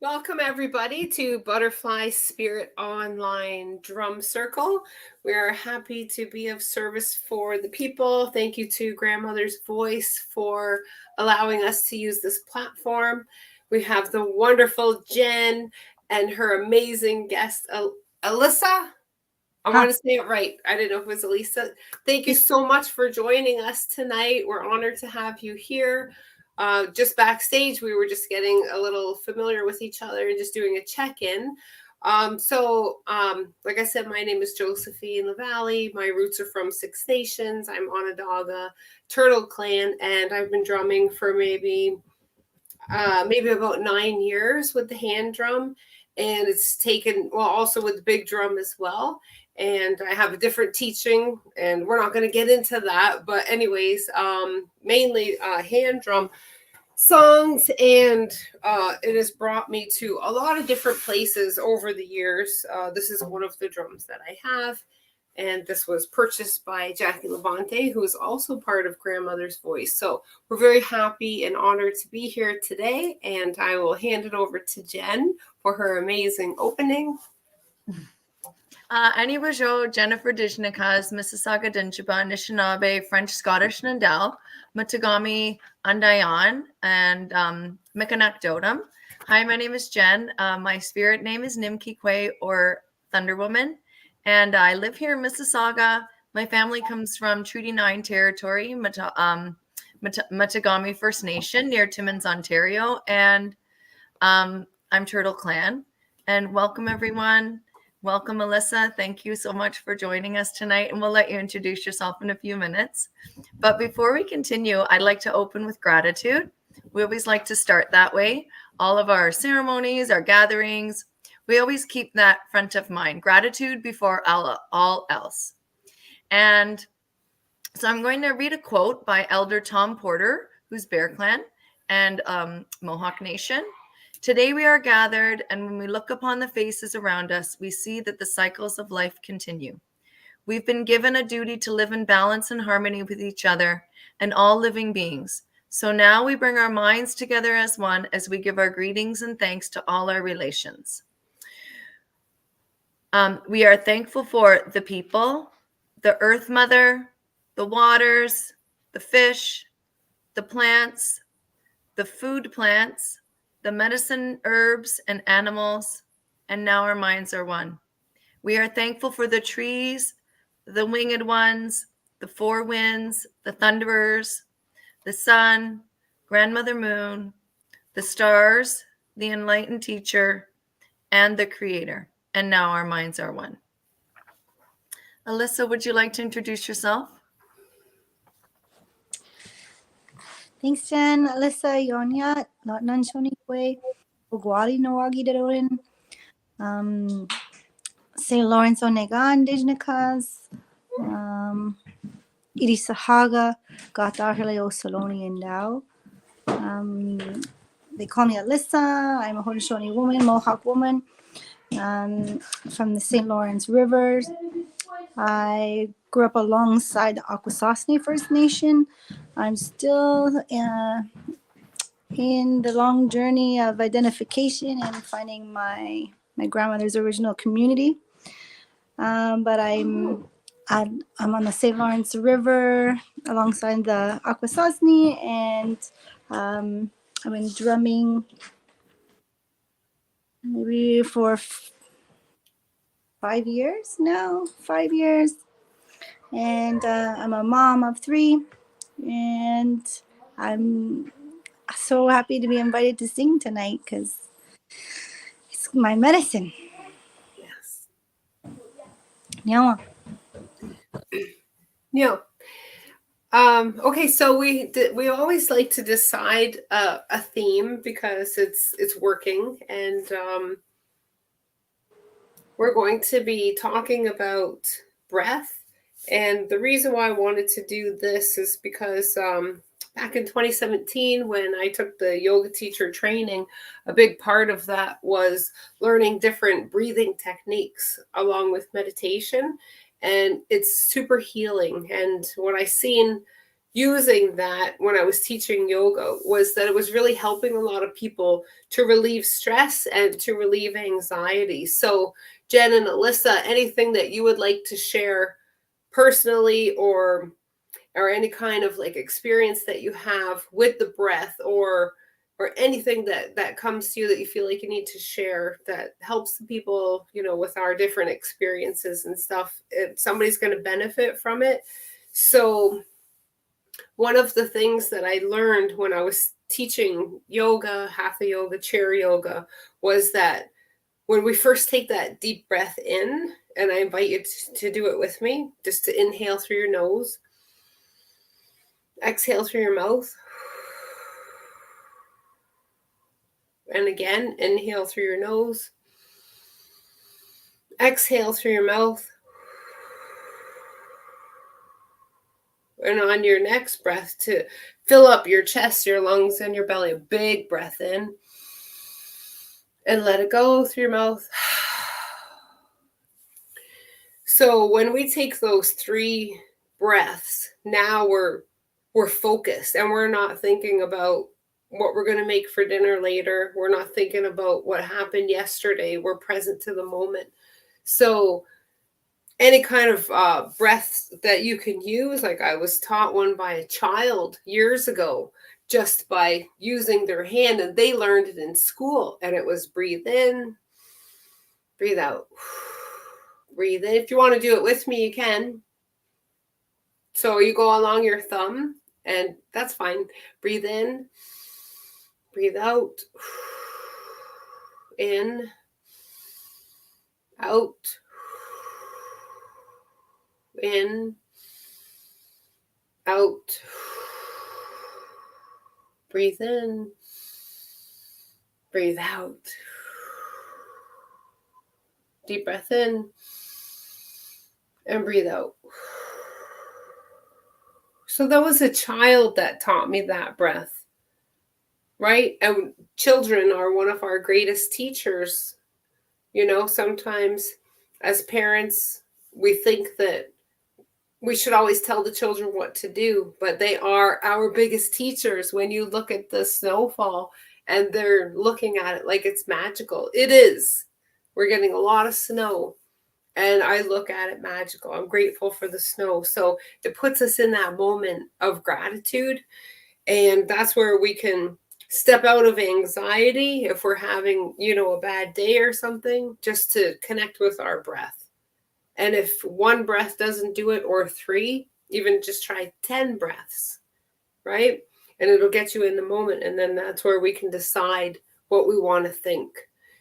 Welcome everybody to Butterfly Spirit Online Drum Circle. We are happy to be of service for the people. Thank you to Grandmother's Voice for allowing us to use this platform. We have the wonderful Jen and her amazing guest, Alyssa. I want to say it right. I didn't know if it was Elisa. Thank you so much for joining us tonight. We're honored to have you here. Just backstage, we were just getting a little familiar with each other and just doing a check-in. Like I said, my name is Josephine LaValle. My roots are from Six Nations. I'm Onondaga, Turtle Clan, and I've been drumming for maybe about 9 years with the hand drum. And it's taken, also with the big drum as well. And I have a different teaching, and we're not going to get into that. But anyways, mainly hand drum songs, and it has brought me to a lot of different places over the years. This is one of the drums that I have, and this was purchased by Jackie Levante, who is also part of Grandmother's Voice. So we're very happy and honored to be here today, and I will hand it over to Jen for her amazing opening. Annie Rougeau, Jennifer Dijnikas, Mississauga Dinjiba, Anishinaabe, French, Scottish, Nandel, Matagami, Andayan, and Mikanak Dodam. Hi, my name is Jen. My spirit name is Nimkikwe, or Thunder Woman, and I live here in Mississauga. My family comes from Treaty 9 territory, Matagami First Nation, near Timmins, Ontario, and I'm Turtle Clan. And welcome, everyone. Welcome, Alyssa. Thank you so much for joining us tonight, and we'll let you introduce yourself in a few minutes. But before we continue, I'd like to open with gratitude. We always like to start that way. All of our ceremonies, our gatherings, we always keep that front of mind. Gratitude before all else. And so I'm going to read a quote by Elder Tom Porter, who's Bear Clan and Mohawk Nation. Today we are gathered, and when we look upon the faces around us, we see that the cycles of life continue. We've been given a duty to live in balance and harmony with each other and all living beings. So now we bring our minds together as one as we give our greetings and thanks to all our relations. We are thankful for the people, the Earth Mother, the waters, the fish, the plants, the food plants, the medicine herbs and animals, and now our minds are one. We are thankful for the trees, the winged ones, the four winds, the thunderers, the sun, Grandmother Moon, the stars, the enlightened teacher, and the creator. And now our minds are one. Alyssa, would you like to introduce yourself? Thanks, Jen. Alyssa Yonya, Lotnan Shonikwe, Ogwali Nawagi Dedorin, St. Lawrence Onega Indigenous, Irisahaga, Gatarhileo Soloni and Dao. They call me Alyssa. I'm a Haudenosaunee woman, Mohawk woman, from the St. Lawrence River. I grew up alongside the Akwesasne First Nation. I'm still in the long journey of identification and finding my grandmother's original community. But I'm on the St. Lawrence River alongside the Akwesasne, and I've been drumming maybe for 5 years now, 5 years. And I'm a mom of 3, and I'm so happy to be invited to sing tonight because it's my medicine. Yes. Yeah. Yeah. Okay, so we always like to decide a theme because it's working, and we're going to be talking about breath. And the reason why I wanted to do this is because back in 2017, when I took the yoga teacher training, a big part of that was learning different breathing techniques along with meditation. And it's super healing. And what I seen, using that when I was teaching yoga was that it was really helping a lot of people to relieve stress and to relieve anxiety. So Jen and Alyssa, anything that you would like to share personally or any kind of like experience that you have with the breath or anything that comes to you that you feel like you need to share that helps the people, with our different experiences and stuff, if somebody's going to benefit from it. So one of the things that I learned when I was teaching yoga, hatha yoga, chair yoga, was that when we first take that deep breath in, and I invite you to do it with me, just to inhale through your nose, exhale through your mouth, and again, inhale through your nose, exhale through your mouth, and on your next breath to fill up your chest, your lungs, and your belly. A big breath in, and let it go through your mouth. So when we take those 3 breaths, now we're focused, and we're not thinking about what we're going to make for dinner later. We're not thinking about what happened yesterday. We're present to the moment. So any kind of breaths that you can use, like I was taught one by a child years ago, just by using their hand, and they learned it in school, and it was breathe in, breathe out, breathe in. If you want to do it with me, you can. So you go along your thumb, and that's fine. Breathe in, breathe out, in, out, in, out, breathe in, breathe out, deep breath in, and breathe out. So that was a child that taught me that breath, right? And children are one of our greatest teachers. Sometimes as parents, we think that we should always tell the children what to do, but they are our biggest teachers. When you look at the snowfall and they're looking at it like it's magical, it is. We're getting a lot of snow, and I look at it magical. I'm grateful for the snow. So it puts us in that moment of gratitude, and that's where we can step out of anxiety if we're having, a bad day or something, just to connect with our breath. And if 1 breath doesn't do it, or 3, even just try 10 breaths, right? And it'll get you in the moment. And then that's where we can decide what we want to think.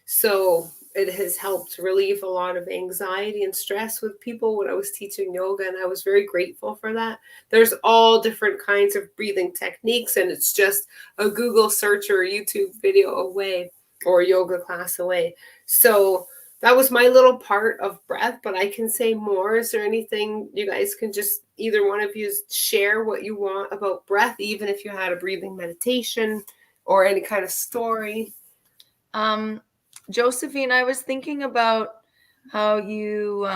So it has helped relieve a lot of anxiety and stress with people when I was teaching yoga, and I was very grateful for that. There's all different kinds of breathing techniques, and it's just a Google search or a YouTube video away, or a yoga class away. So that was my little part of breath, but I can say more. Is there anything you guys can just, either one of you, share what you want about breath, even if you had a breathing meditation or any kind of story? Josephine, I was thinking about how you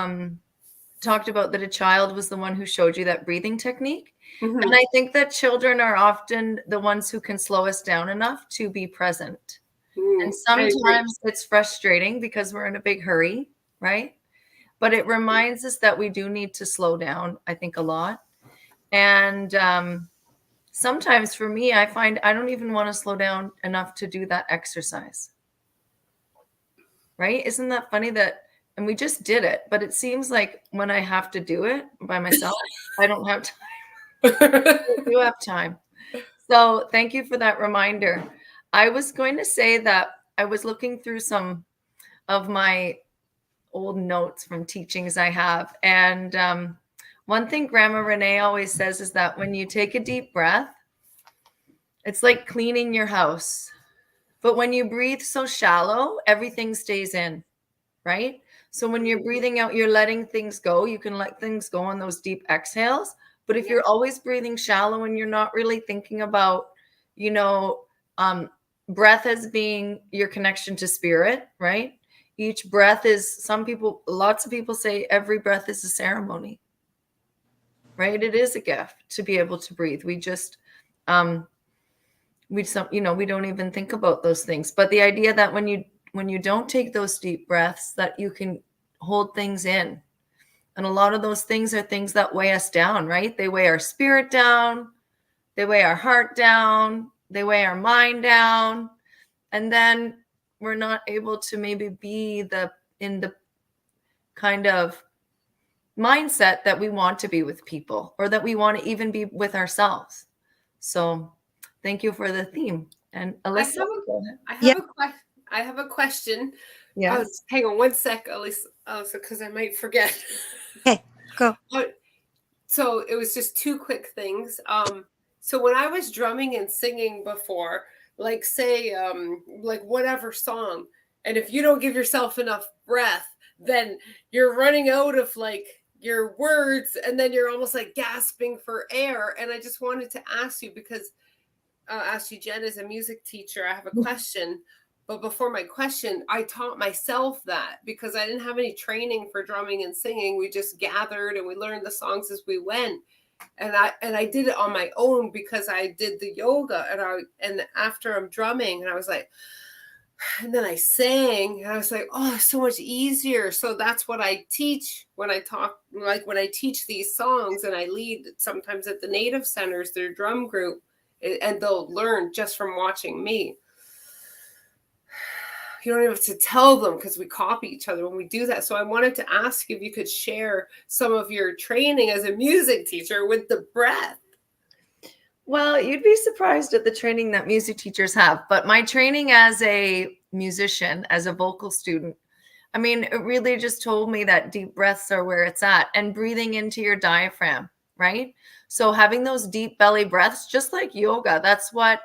talked about that a child was the one who showed you that breathing technique. Mm-hmm. And I think that children are often the ones who can slow us down enough to be present. And sometimes it's frustrating because we're in a big hurry, right? But it reminds us that we do need to slow down, I think, a lot. And sometimes for me, I find I don't even want to slow down enough to do that exercise. Right? Isn't that funny that, and we just did it, but it seems like when I have to do it by myself, I don't have time. I do have time. So thank you for that reminder. I was going to say that I was looking through some of my old notes from teachings I have. And one thing Grandma Renee always says is that when you take a deep breath, it's like cleaning your house. But when you breathe so shallow, everything stays in, right? So when you're breathing out, you're letting things go. You can let things go on those deep exhales. But if you're always breathing shallow and you're not really thinking about, breath as being your connection to spirit, right? Each breath is, lots of people say every breath is a ceremony, right? It is a gift to be able to breathe. We just, we don't even think about those things. But the idea that when you don't take those deep breaths, that you can hold things in. And a lot of those things are things that weigh us down, right? They weigh our spirit down. They weigh our heart down. They weigh our mind down. And then we're not able to maybe be in the kind of mindset that we want to be with people, or that we want to even be with ourselves. So thank you for the theme. And Alyssa, I have a question. yes. Hang on one sec, Alyssa, because I might forget. Okay, go. So it was just two quick things. So when I was drumming and singing before, like say, like whatever song, and if you don't give yourself enough breath, then you're running out of like your words, and then you're almost like gasping for air. And I just wanted to ask you, because ask you, Jen, as a music teacher, I have a question. But before my question, I taught myself that, because I didn't have any training for drumming and singing. We just gathered and we learned the songs as we went. And I did it on my own because I did the yoga, and after I'm drumming, and I was like, and then I sang, and I was like, oh, so much easier. So that's what I teach when I talk, like when I teach these songs, and I lead sometimes at the Native Centers, their drum group, and they'll learn just from watching me. You don't even have to tell them, because we copy each other when we do that. So I wanted to ask if you could share some of your training as a music teacher with the breath. Well, you'd be surprised at the training that music teachers have. But my training as a musician, as a vocal student, I mean, it really just told me that deep breaths are where it's at, and breathing into your diaphragm, right? So having those deep belly breaths, just like yoga, that's what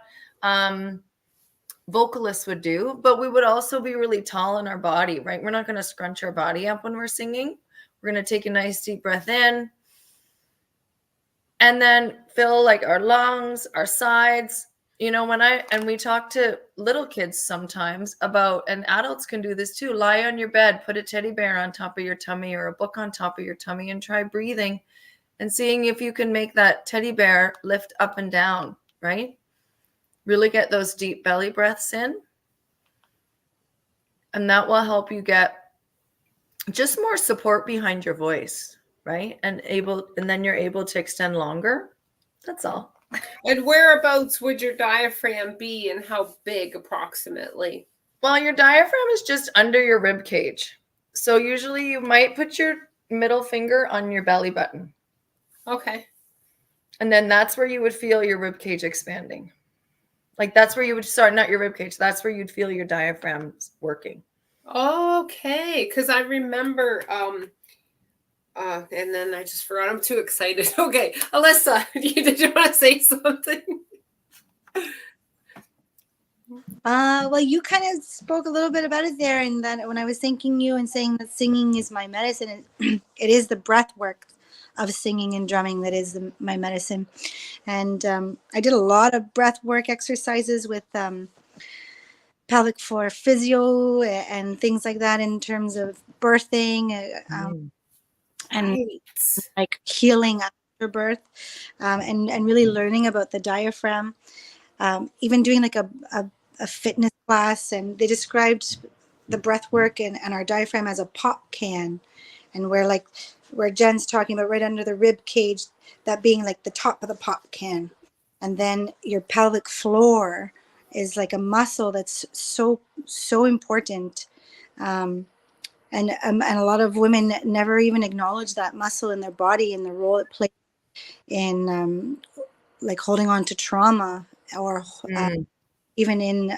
vocalists would do. But we would also be really tall in our body, right? We're not going to scrunch our body up when we're singing. We're going to take a nice deep breath in, and then fill like our lungs, our sides. You know, we talk to little kids sometimes about, and adults can do this too, lie on your bed, put a teddy bear on top of your tummy or a book on top of your tummy, and try breathing and seeing if you can make that teddy bear lift up and down, right? Really get those deep belly breaths in. And that will help you get just more support behind your voice, right? And then you're able to extend longer. That's all. And whereabouts would your diaphragm be, and how big approximately? Well, your diaphragm is just under your rib cage. So usually you might put your middle finger on your belly button. Okay. And then that's where you would feel your rib cage expanding. Like that's where you would start, not your rib cage. That's where you'd feel your diaphragm working. Okay. Because I remember, and then I just forgot. I'm too excited. Okay. Alyssa, did you want to say something? Well, you kind of spoke a little bit about it there, and then when I was thanking you and saying that singing is my medicine, it is the breath work of singing and drumming that is my medicine. And I did a lot of breath work exercises with pelvic floor physio and things like that in terms of birthing and Right. like healing after birth, and really learning about the diaphragm. Even doing like a fitness class, and they described the breath work and our diaphragm as a pop can, and where Jen's talking about right under the rib cage, that being like the top of the pop can. And then your pelvic floor is like a muscle that's so important. And a lot of women never even acknowledge that muscle in their body and the role it plays in like holding on to trauma, or even in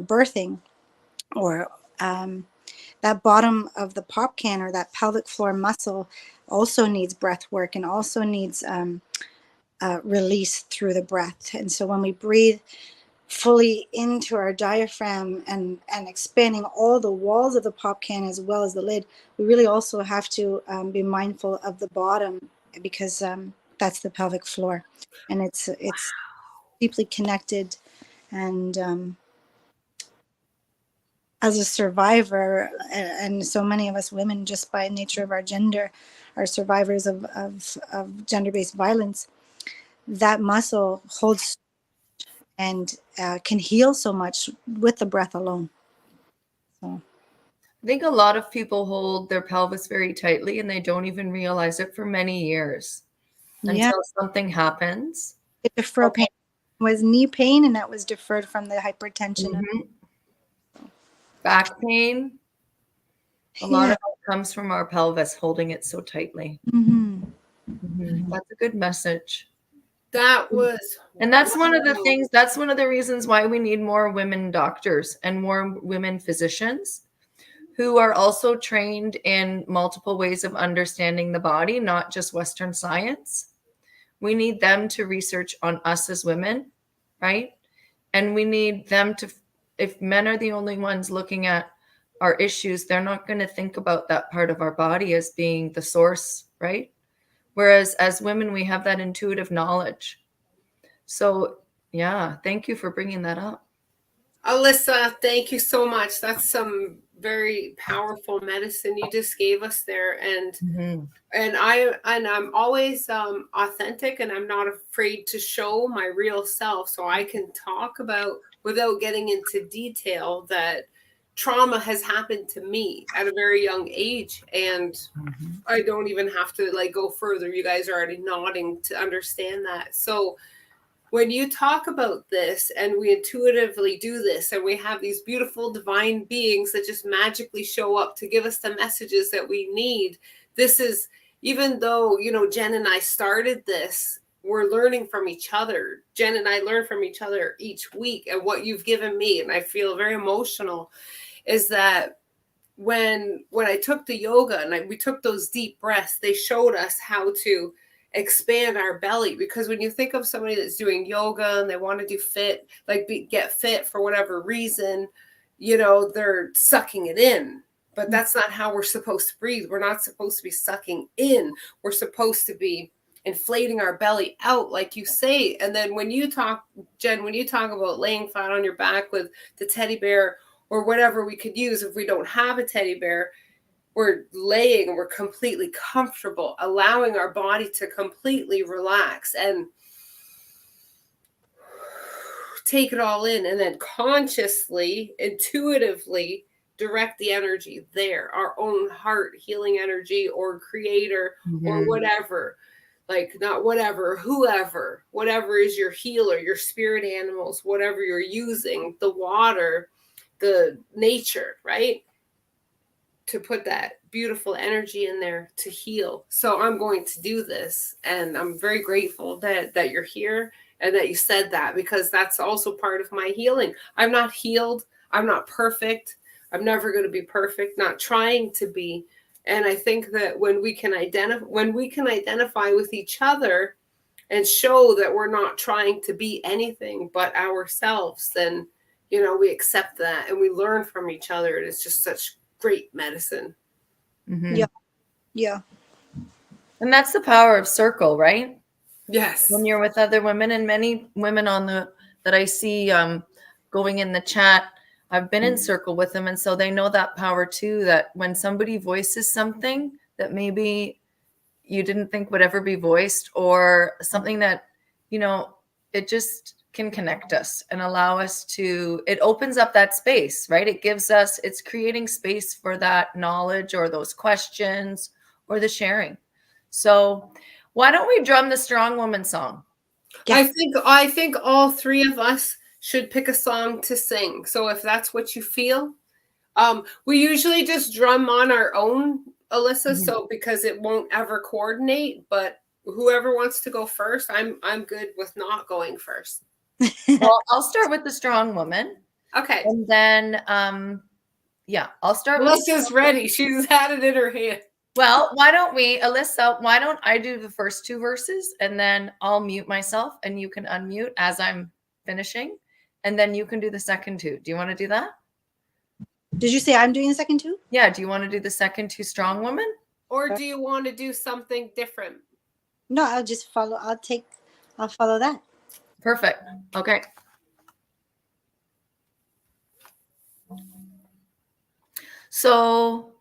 birthing, or that bottom of the pop can, or that pelvic floor muscle, also needs breath work and also needs release through the breath. And so when we breathe fully into our diaphragm and expanding all the walls of the pop can as well as the lid, we really also have to be mindful of the bottom, because that's the pelvic floor, and it's deeply connected. And as a survivor, and so many of us women, just by nature of our gender, are survivors of gender-based violence. That muscle holds and can heal so much with the breath alone. So I think a lot of people hold their pelvis very tightly and they don't even realize it for many years yeah, until something happens. deferral pain was knee pain, and that was deferred from the hypertension. Mhm. Back pain, a lot of it comes from our pelvis holding it so tightly. Mm-hmm. That's a good message. That was, And that's one of the things, that's one of the reasons why we need more women doctors and more women physicians who are also trained in multiple ways of understanding the body, not just Western science. We need them to research on us as women, right? And we need them to, if men are the only ones looking at our issues, they're not going to think about that part of our body as being the source, right? Whereas as women, we have that intuitive knowledge. So, yeah, thank you for bringing that up. Alyssa, thank you so much. That's some very powerful medicine you just gave us there. And I'm always authentic, and I'm not afraid to show my real self, so I can talk about, without getting into detail, that trauma has happened to me at a very young age, and I don't even have to like go further. You guys are already nodding to understand that. So when you talk about this and we intuitively do this, and we have these beautiful divine beings that just magically show up to give us the messages that we need, this is, even though, you know, Jen and I started this, we're learning from each other. Jen and I learn from each other each week. And what you've given me, and I feel very emotional, is that when I took the yoga and we took those deep breaths, they showed us how to expand our belly. Because when you think of somebody that's doing yoga and they want to do fit, like get fit for whatever reason, you know, they're sucking it in. But that's not how we're supposed to breathe. We're not supposed to be sucking in. We're supposed to be inflating our belly out, like you say. And then when you talk, Jen, when you talk about laying flat on your back with the teddy bear or whatever we could use, if we don't have a teddy bear, we're laying and we're completely comfortable, allowing our body to completely relax and take it all in, and then consciously, intuitively direct the energy there, our own heart healing energy or creator or whatever, like not whatever, whatever is your healer, your spirit animals, whatever you're using, the water, the nature, right? To put that beautiful energy in there to heal. So I'm going to do this, and I'm very grateful that you're here and that you said that, because that's also part of my healing. I'm not healed. I'm not perfect. I'm never going to be perfect, not trying to be. And I think that when we can identify with each other and show that we're not trying to be anything but ourselves, then, you know, we accept that and we learn from each other. And it's just such great medicine. Yeah. And that's the power of circle, right? Yes. When you're with other women, and many women that I see going in the chat, I've been in circle with them. And so they know that power too, that when somebody voices something that maybe you didn't think would ever be voiced, or something that, you know, it just can connect us and allow us to, it opens up that space, right? It gives us, it's creating space for that knowledge or those questions or the sharing. So why don't we drum the Strong Woman song? Yeah. I think all three of us should pick a song to sing. So if that's what you feel, we usually just drum on our own, Alyssa. So because it won't ever coordinate, but whoever wants to go first, I'm good with not going first. Well, I'll start with the Strong Woman. Okay. And then, I'll start with Alyssa's ready. She's had it in her hand. Well, why don't we, Alyssa, why don't I do the first two verses, and then I'll mute myself and you can unmute as I'm finishing, and then you can do the second two. Do you want to do that? Did you say I'm doing the second two? Yeah. Do you want to do the second two Strong Woman? Or do you want to do something different? No, I'll just follow. I'll follow that. Perfect. Okay. So,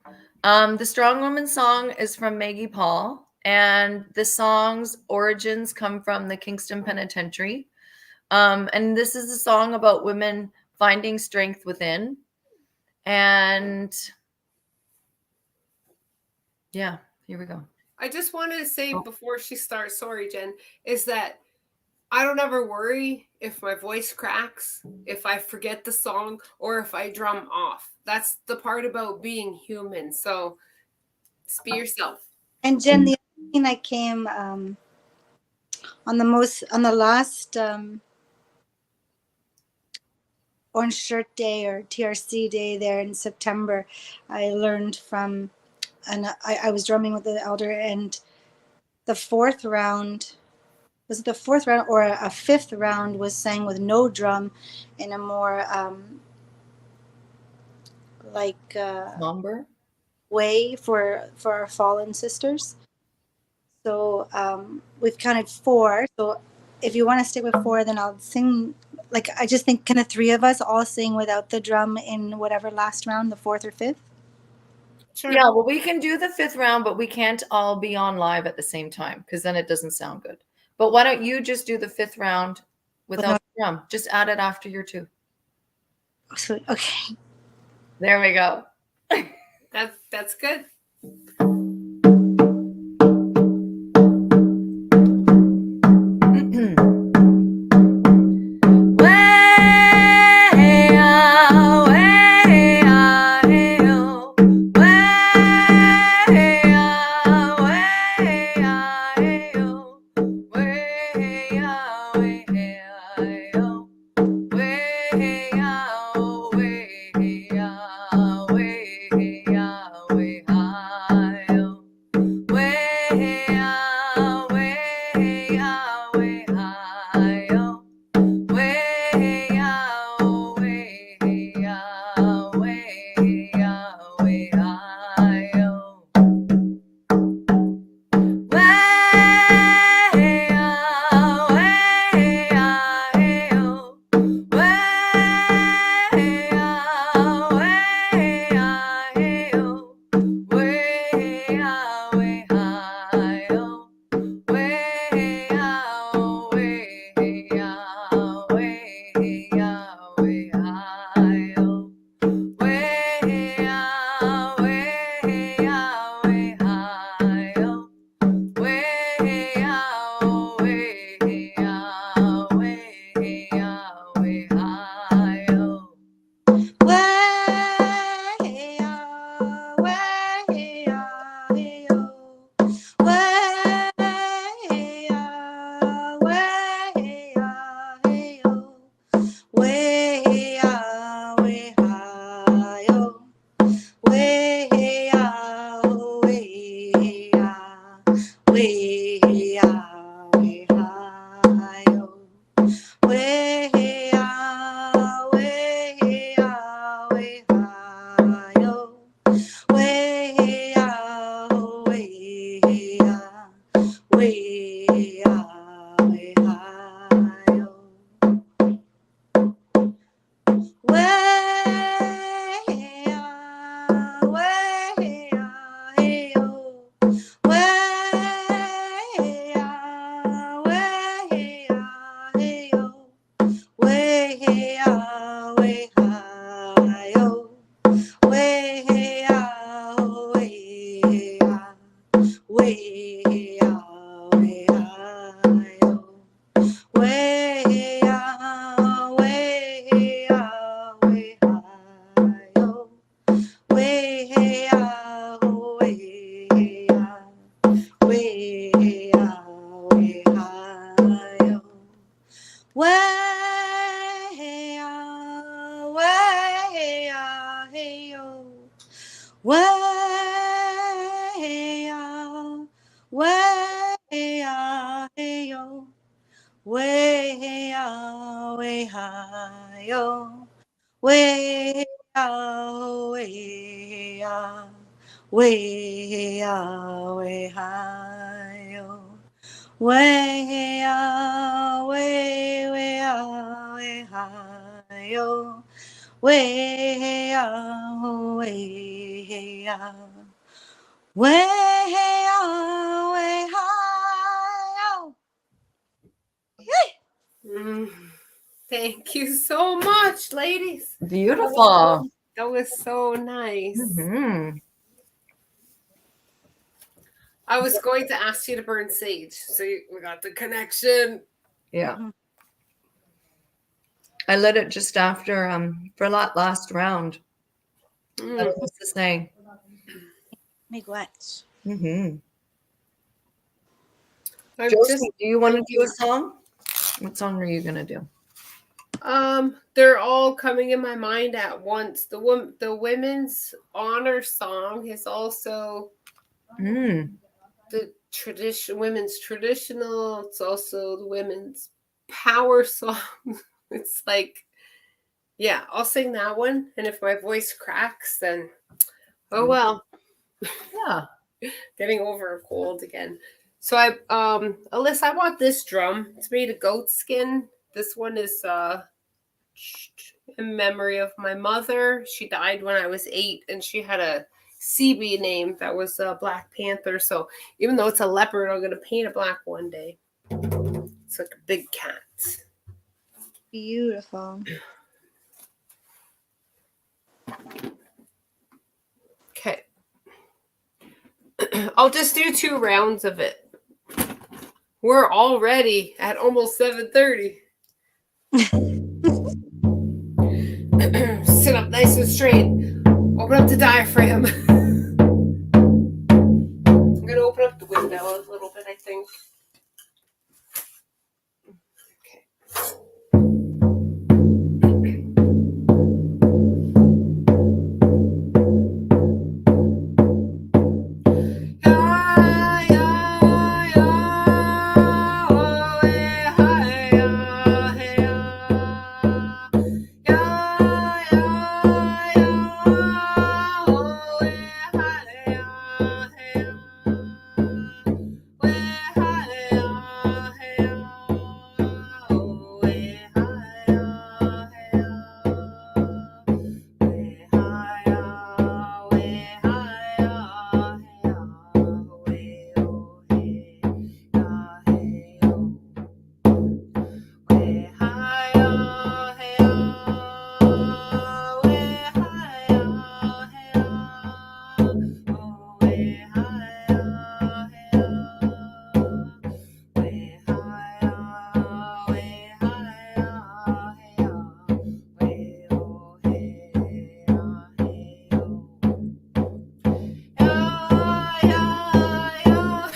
the Strong Woman song is from Maggie Paul, and the song's origins come from the Kingston Penitentiary. And this is a song about women finding strength within. And yeah, here we go. I just wanted to say before she starts, sorry, Jen, is that I don't ever worry if my voice cracks, if I forget the song, or if I drum off. That's the part about being human. So just be yourself. And Jen, the other thing that came on the last Orange Shirt Day or TRC Day there in September, I learned from, and I was drumming with the elder, and the fourth round, was it the fourth round or a fifth round, was sang with no drum in a more Somber way for our fallen sisters. So we've counted 4. So if you want to stick with 4, then I'll sing. Like, I just think, can the 3 of us all sing without the drum in whatever last round, the 4th or 5th? Sure. Yeah, well, we can do the 5th round, but we can't all be on live at the same time because then it doesn't sound good. But why don't you just do the 5th round without the drum? Just add it after your 2. So, okay. There we go. That's good. way oh, way oh, way oh, way oh. Mm. Thank you so much, ladies. Beautiful. That was so nice. Mhm. I was going to ask you to burn sage, so we got the connection. Yeah. Mhm. I lit it just after for last round. Mm. That was the saying. Miigwech. Mm-hmm. I'm Josie, just do you want to do a song? What song are you gonna do? they're all coming in my mind at once. The women's honor song is also Mm. the women's traditional. It's also the women's power song. It's like, yeah, I'll sing that one, and if my voice cracks, then oh well. Yeah. Getting over a cold again. So Alyssa, I bought this drum. It's made of goat skin. This one is in memory of my mother. She died when I was 8, and she had a CB name that was Black Panther. So even though it's a leopard, I'm gonna paint it black one day. It's like a big cat. Beautiful. Okay. I'll just do 2 rounds of it. We're already at almost 7:30. Sit up nice and straight. Open up the diaphragm. I'm going to open up the window a little bit, I think. Okay.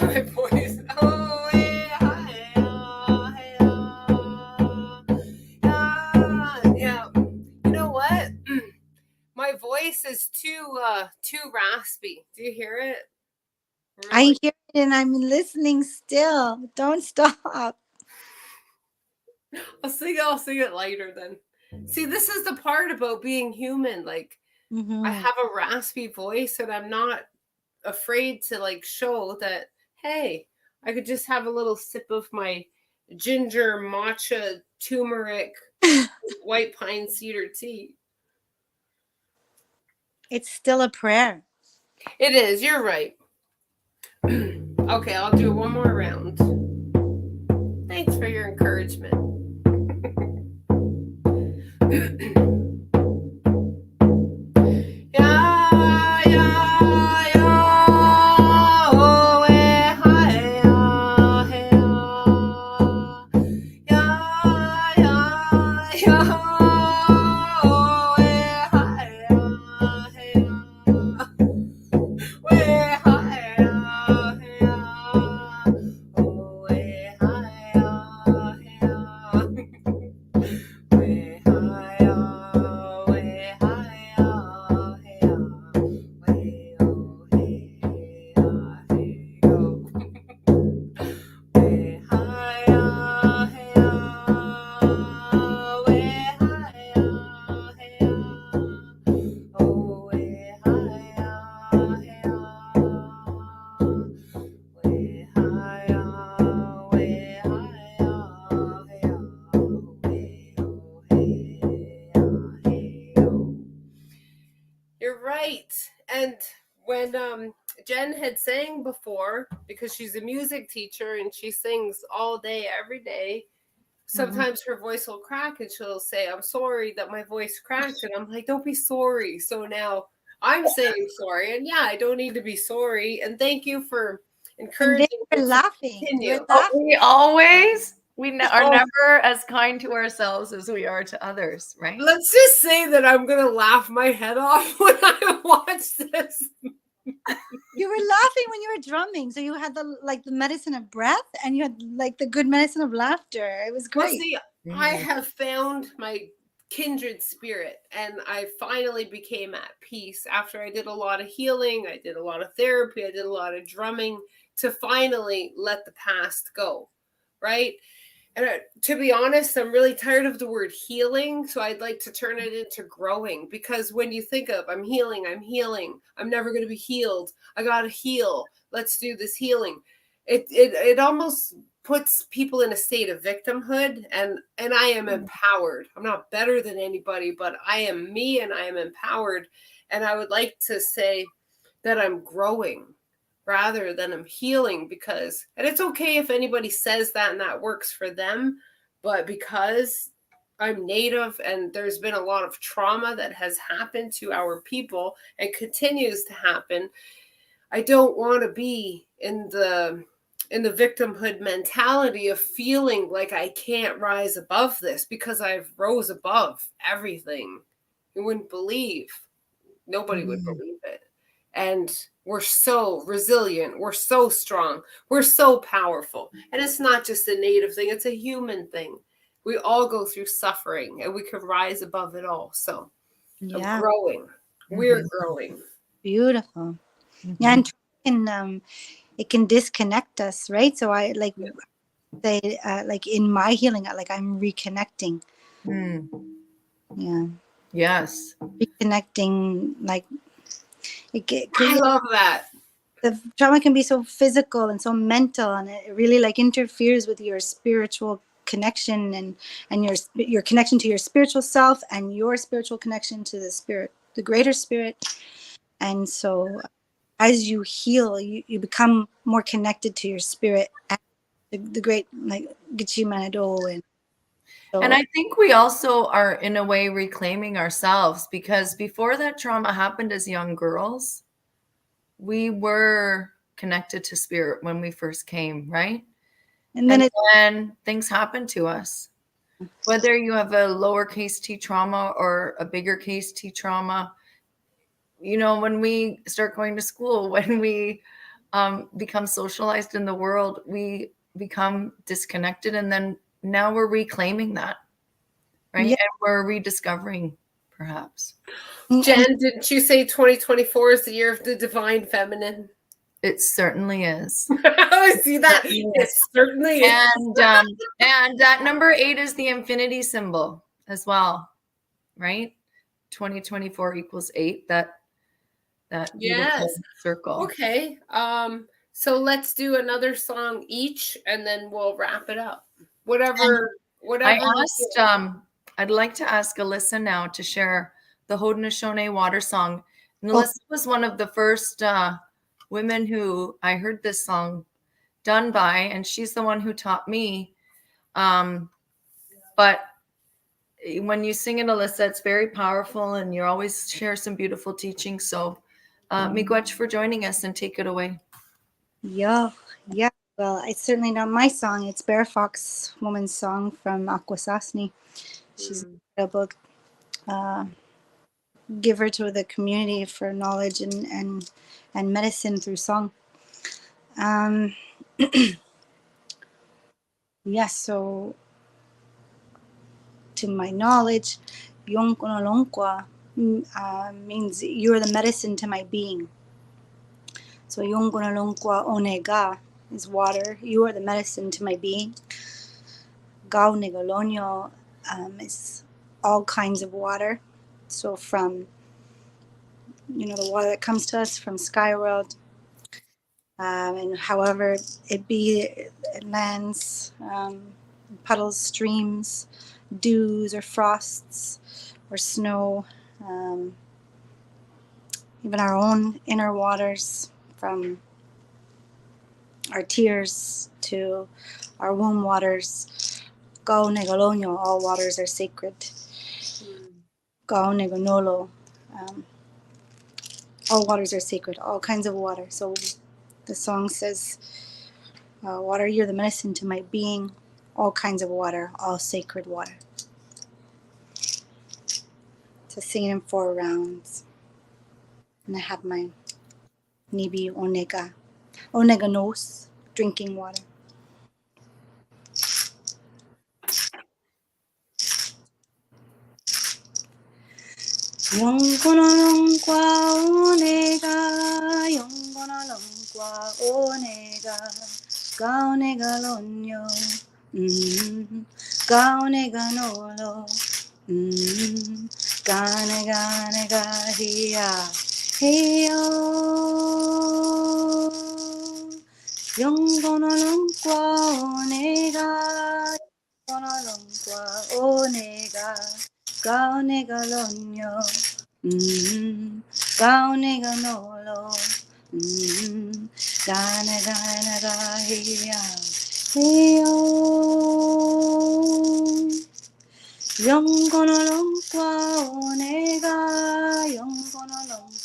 My voice. Oh, yeah. You know what? My voice is too raspy. Do you hear it? I Really? hear it and I'm listening still. Don't stop. I'll sing it lighter then. See, this is the part about being human. Like, Mhm. I have a raspy voice, and I'm not afraid to like show that, hey, I could just have a little sip of my ginger matcha turmeric white pine cedar tea. It's still a prayer. It is, you're right. Okay, I'll do one more round. Thanks for your encouragement. Right. And when Jen had sang before, because she's a music teacher and she sings all day, every day, sometimes her voice will crack and she'll say, I'm sorry that my voice cracked. And I'm like, don't be sorry. So now I'm saying sorry. And yeah, I don't need to be sorry. And thank you for And encouraging they me were to laughing. You continue. were laughing. We always, are Oh. never as kind to ourselves as we are to others, right? Let's just say that I'm going to laugh my head off when I watch this. You were laughing when you were drumming. So you had the medicine of breath and you had like the good medicine of laughter. It was Well, great. see, I have found my kindred spirit and I finally became at peace after I did a lot of healing. I did a lot of therapy. I did a lot of drumming to finally let the past go. Right. And to be honest, I'm really tired of the word healing. So I'd like to turn it into growing, because when you think of I'm healing, I'm never going to be healed. I got to heal. Let's do this healing. It almost puts people in a state of victimhood, and I am empowered. I'm not better than anybody, but I am me and I am empowered. And I would like to say that I'm growing rather than I'm healing, because, and it's okay if anybody says that and that works for them, but because I'm Native and there's been a lot of trauma that has happened to our people and continues to happen, I don't want to be in the victimhood mentality of feeling like I can't rise above this, because I've rose above everything. You wouldn't believe. Nobody would believe it. And we're so resilient. We're so strong. We're so powerful. And it's not just a Native thing. It's a human thing. We all go through suffering and we can rise above it all. So I'm growing. We're growing. Beautiful. Yeah, and it can disconnect us, right? So I like say like in my healing, like I'm reconnecting. Yeah. Yes. Reconnecting, like I love that. The trauma can be so physical and so mental, and it really like interferes with your spiritual connection and your connection to your spiritual self and your spiritual connection to the spirit, the greater spirit. And so as you heal, you become more connected to your spirit and the great like Gitchi Manado. And so, And I think we also are in a way reclaiming ourselves, because before that trauma happened as young girls, we were connected to spirit when we first came, right? and then then things happen to us. Whether you have a lowercase t trauma or a bigger case t trauma, you know, when we start going to school, when we become socialized in the world, we become disconnected. And then now we're reclaiming that, right? Yeah. And we're rediscovering, perhaps. Jen, didn't you say 2024 is the year of the divine feminine? It certainly is. I see that. It certainly is. And that number 8 is the infinity symbol as well, right? 2024 equals 8. That beautiful circle. Okay. So let's do another song each, and then we'll wrap it up. Whatever. I'd like to ask Alyssa now to share the Haudenosaunee water song. And Alyssa was one of the first women who I heard this song done by, and she's the one who taught me. But when you sing it, Alyssa, it's very powerful, and you always share some beautiful teaching. So miigwech for joining us, and take it away. Yeah. Well, it's certainly not my song. It's Bear Fox Woman's song from Akwesasne. She's incredible. Give her to the community for knowledge and medicine through song. Yes, so to my knowledge, Yonkonolonqua means you're the medicine to my being. So Yonkonolonqua Onega is water. You are the medicine to my being. Gao Negolonio is all kinds of water. So from, the water that comes to us from Sky World, and however it be, it lands, puddles, streams, dews or frosts or snow, even our own inner waters, from our tears to our womb waters. Kau negalonyo, all waters are sacred. Kau neganolo, all waters are sacred, all kinds of water. So the song says, water, you're the medicine to my being, all kinds of water, all sacred water. To sing in 4 rounds. And I have my Nibi Onega nose, drinking water. Yongkonalongkwa onega, yongkonalongkwa onega, gaonega lonyo, gaonega nolo, ganega nega hiya, hiyo. Yongkonalongkwa onega, yongkonalongkwa onega, gaonega lonyo, gaonega nolo, ganega nega hiya, hiyo. Yongkonalongkwa onega, yongkonalongkwa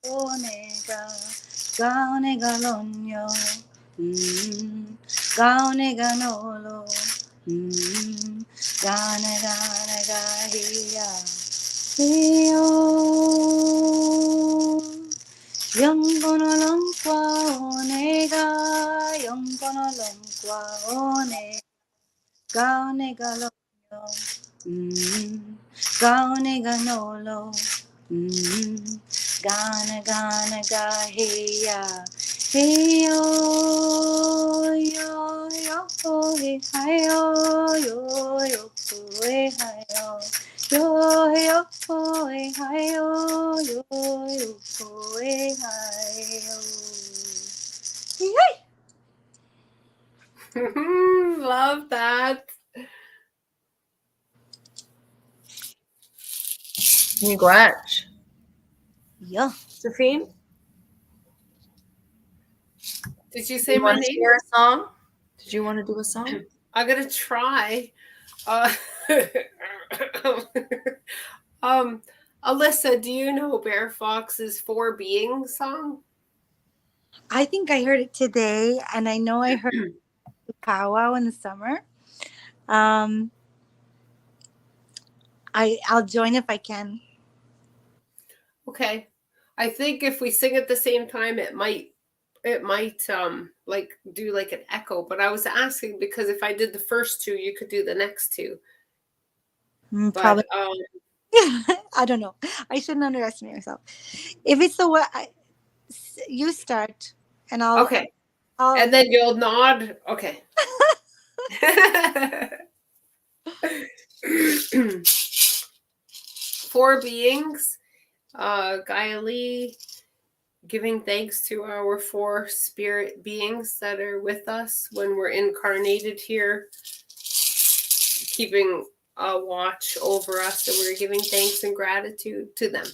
onega, gaonega lonyo, gaonega nolo, ganega nega hiya, hiyo. Yongkonalongkwa onega, yongkonalongkwa onega, gaonega lonyo, gaonega nolo, ganega nega hiya, hiyo. Yo yo he hayo, yo yo he hayo, yo yo he hayo, yo yo he hayo. Yay! Love that. Miigwech. Yeah. Josephine, Did you do say you my want to name? share a song? Did you want to do a song? I'm gonna try. Alyssa, do you know Bear Fox's Four Beings song? I think I heard it today, and I know I heard the powwow in the summer. I'll join if I can. Okay. I think if we sing at the same time, it might like do like an echo. But I was asking because if I did the first 2, you could do the next 2. But Probably. I don't know. I shouldn't underestimate myself. If it's the way you start, and I'll. Okay. And then you'll nod. Okay. Four beings. Gaia Lee, giving thanks to our 4 spirit beings that are with us when we're incarnated here, keeping a watch over us, and we're giving thanks and gratitude to them.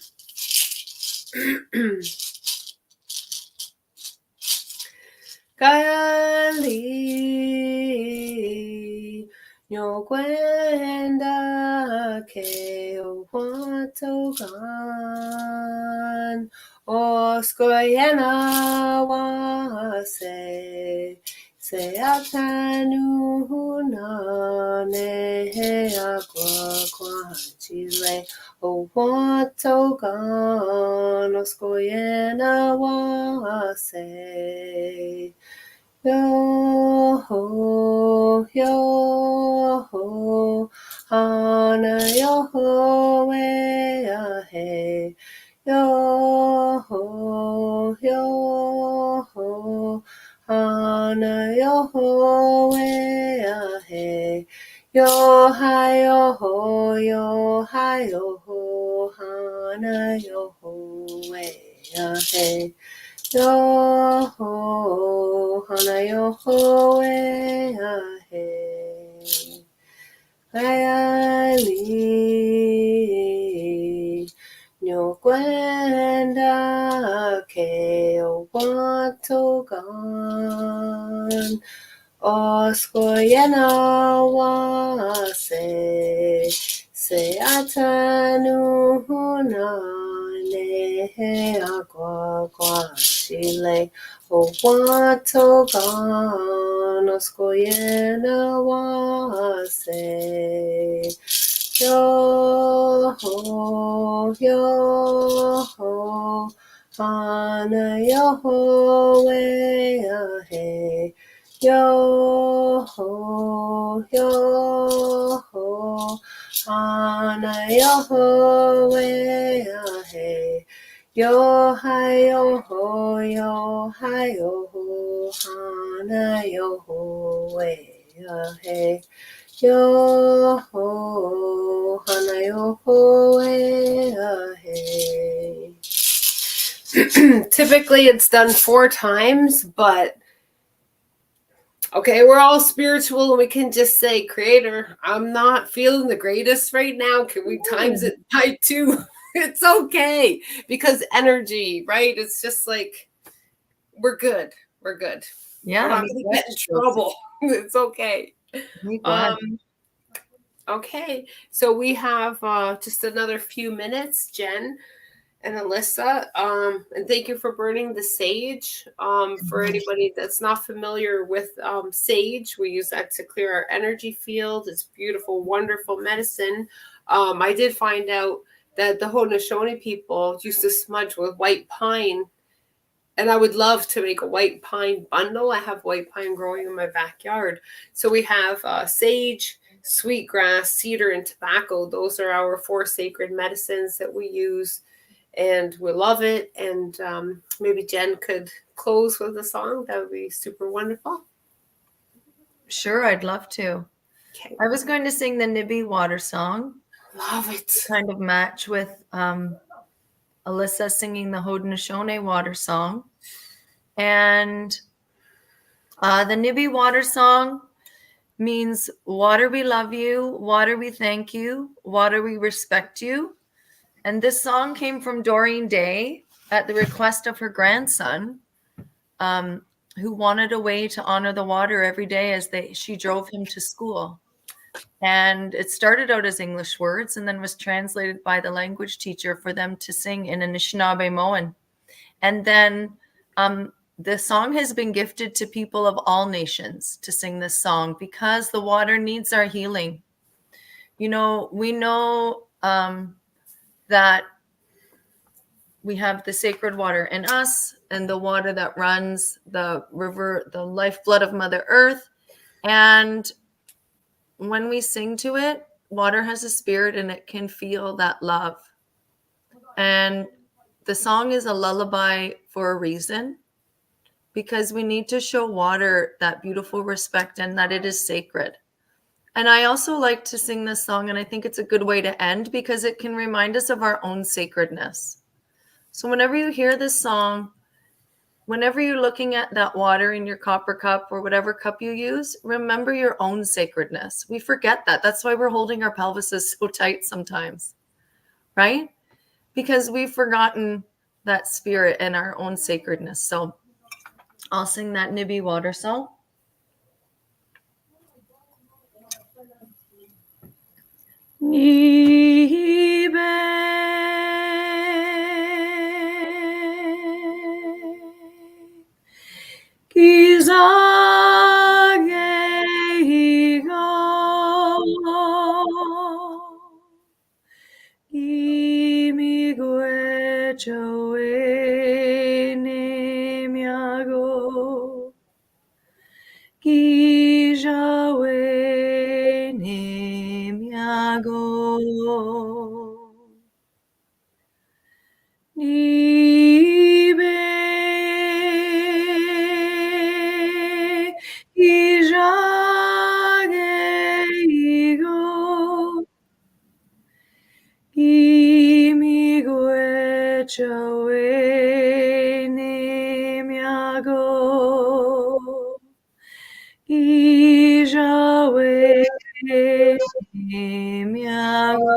Gaia Lee, Nyo Gwenda ke o watogan Oskoyena wase se atanu huna ne agua kwa chile o watogan Oskoyena wase yo ho, hana yo ho, we ahe. Yo ho, hana yo ho, we ahe. Yo hai yo ho, hana yo ho, we ahe. Yo ho, hana yo ho, e ahe. Gaia Li, Nyo Gwenda Ke O Wato Gan Oskoyena Wase Se Atanu Huna Ne Agua Gua Chile O Wato Gan Oskoyena Wase Yo ho, yo ho, hana yo ho, we a hey. Yo ho, hana yo ho, we a hey. Yo hi yo ho, hana yo ho, we a hey. Yo ho, hana yo ho, hey. Typically it's done 4 times, but okay, we're all spiritual and we can just say, Creator, I'm not feeling the greatest right now. Can we times it by 2? It's okay, because energy, right? It's just like, we're good. We're good. Yeah. We're not going to get in trouble. It's okay. Okay, so we have just another few minutes, Jen and Alyssa. And thank you for burning the sage. For anybody that's not familiar with sage, we use that to clear our energy field. It's beautiful, wonderful medicine. I did find out that the Haudenosaunee people used to smudge with white pine. And I would love to make a white pine bundle. I have white pine growing in my backyard. So we have sage, sweetgrass, cedar, and tobacco. Those are our 4 sacred medicines that we use, and we love it. And maybe Jen could close with a song. That would be super wonderful. Sure, I'd love to. Okay. I was going to sing the Nibby Water song. Love it. Kind of match with Alyssa singing the Haudenosaunee water song. And the Nibby Water song means water we love you, water we thank you, water we respect you. And this song came from Doreen Day at the request of her grandson, who wanted a way to honor the water every day as she drove him to school. And it started out as English words and then was translated by the language teacher for them to sing in Anishinaabemowin. And then the song has been gifted to people of all nations to sing this song because the water needs our healing. You know, we know that we have the sacred water in us and the water that runs the river, the lifeblood of Mother Earth. And when we sing to it, water has a spirit and it can feel that love. And the song is a lullaby for a reason, because we need to show water that beautiful respect and that it is sacred. And I also like to sing this song, and I think it's a good way to end because it can remind us of our own sacredness. So whenever you hear this song, whenever you're looking at that water in your copper cup or whatever cup you use, remember your own sacredness. We forget that. That's why we're holding our pelvises so tight sometimes, right? Because we've forgotten that spirit and our own sacredness. So I'll sing that Nibby Water song. Nibe Kizage Higo Imigwe Choe Nemiago Kijawe Nemiago Nibe Kijage Igo Imigwe Choe Nemiago Ijawe Nemiago.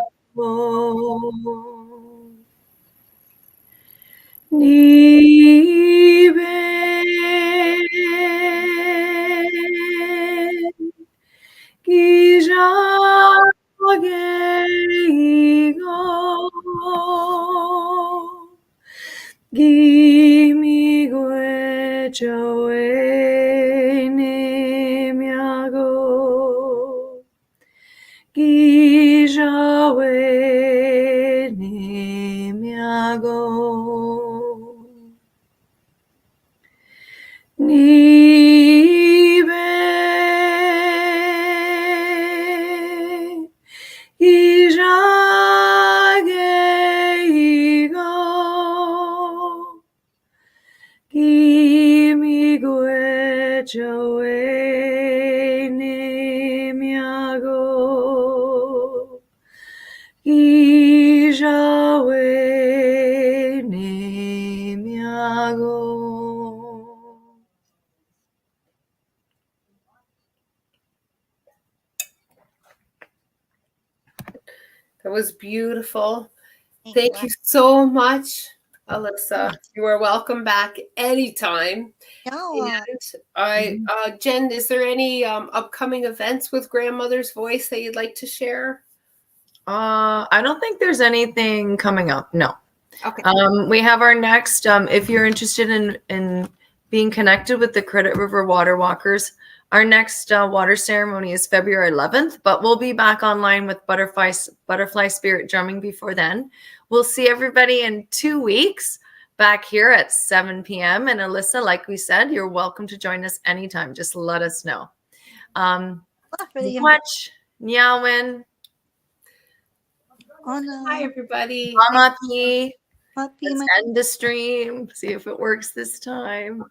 That was beautiful. Thank you so much, Alyssa. You are welcome back anytime. Yeah. And Jen, is there any upcoming events with Grandmother's Voice that you'd like to share? I don't think there's anything coming up. No. Okay. We have our next, if you're interested in being connected with the Credit River Water Walkers, our next water ceremony is February 11th, but we'll be back online with Butterfly Spirit Drumming before then. We'll see everybody in 2 weeks back here at 7 p.m. And Alyssa, like we said, you're welcome to join us anytime. Just let us know. Much Nyawin. Hi, everybody. Mama P. Happy Let's end the stream. See if it works this time.